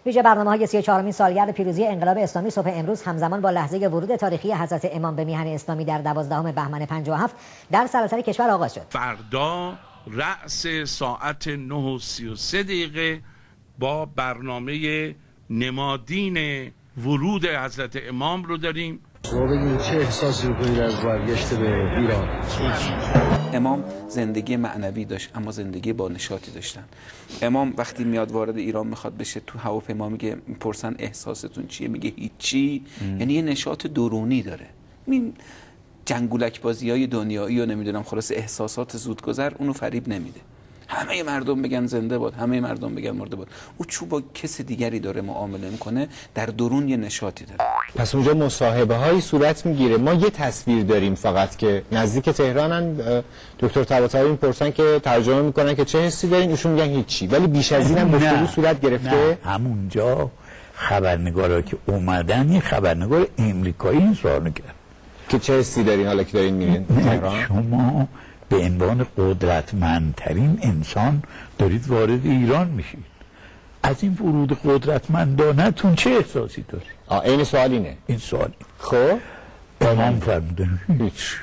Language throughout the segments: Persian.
ویژه برنامه‌های 34مین سالگرد پیروزی انقلاب اسلامی صبح امروز همزمان با لحظه ورود تاریخی حضرت امام به میهن اسلامی در 12 بهمن 57 در سراسر کشور آغاز شد. فردا رأس ساعت 9:33 با برنامه نمادین ورود حضرت امام رو داریم. شما بگید چه احساسی می‌کنید از برگشت به ایران؟ امام زندگی معنوی داشت اما زندگی با نشاطی داشتن. امام وقتی میاد وارد ایران میخواد بشه، تو هواپیما میپرسن احساستون چیه، میگه هیچی. یعنی یه نشاط درونی داره. این جنگولک بازیای دنیایی و نمیدونم خلاص احساسات زودگذر اونو فریب نمیده. همه مردم بگن زنده باد، همه مردم بگن مرده باد. او چون با کس دیگری داره معامله میکنه، در درون یه نشاطی داره. پس اونجا مصاحبه هایی صورت میگیره. ما یه تصویر داریم فقط که نزدیک تهرانن. دکتر طباطبایی میپرسن که ترجمه میکنن که چه حسی دارین، ایشون میگن هیچی. ولی بیش از اینم گفتگو صورت گرفته. نه. همونجا خبرنگارا که اومدن، یه خبرنگار امریکایی این سوال کرد که چه حسی دارین حالا که دارین میرین تهران؟ شما به عنوان قدرتمندترین انسان دارید وارد ایران میشید. از این ورود قدرتمندانتون چه احساسی دارید؟ این سوال اینه. این سوال. خب امام فرمودن هیچ.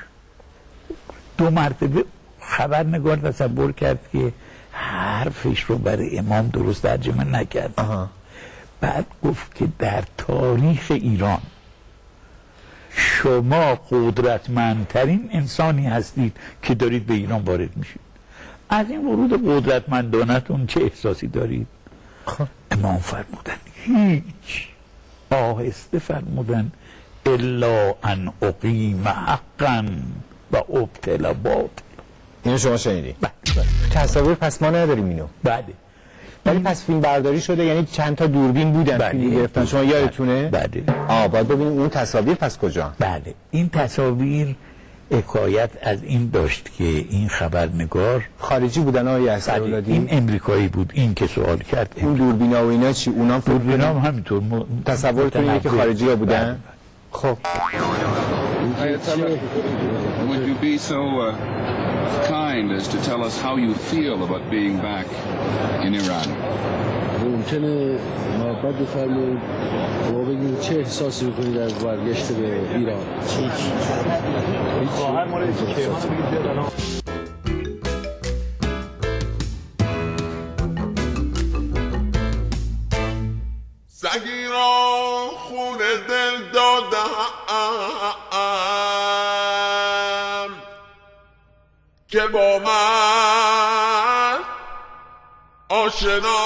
2 مرتبه خبرنگار تصور کرد که حرفش رو برای امام درست ترجمه نکرد. بعد گفت که در تاریخ ایران شما قدرتمندترین انسانی هستید که دارید به ایران وارد میشید. از این ورود قدرتمندانتون چه احساسی دارید؟ امام فرمودن هیچ. آهسته فرمودن الا ان اقیم حقا و ابطل باطل. اینو شما شنیدی؟ تصاویر پس ما نداریم اینو. بله. ولی پس فیلم برداری شده، یعنی چند تا دوربین بودن فیلم گرفتن. شما یادتونه؟ بله. باید ببینیم اون تصاویر پس کجا؟ بله. این تصاویر حکایت از این داشت که این خبرنگار خارجی بودن آقای اسدالله. این امریکایی بود. این که سوال کرد اون دوربینا و اینا چی؟ اونام دوربینا هم همینطور تصورتون اینه که خارجی ها بودن؟ خب Would you be so kind as to tell us how you feel about being back in Iran? ممکنه محبت بفرمایید شما بگید چه احساسی میکنید از برگشت به ایران؟ خواهر ما رو سگی را خون دل دادم که با من آشنا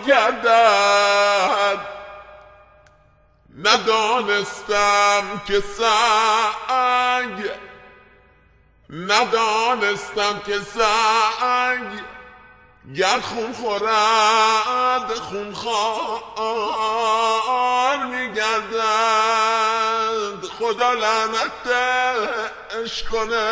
گردد. ندانستم که سنگ گر خون خورد خون خوار میگردد. خدا لعنتش کنه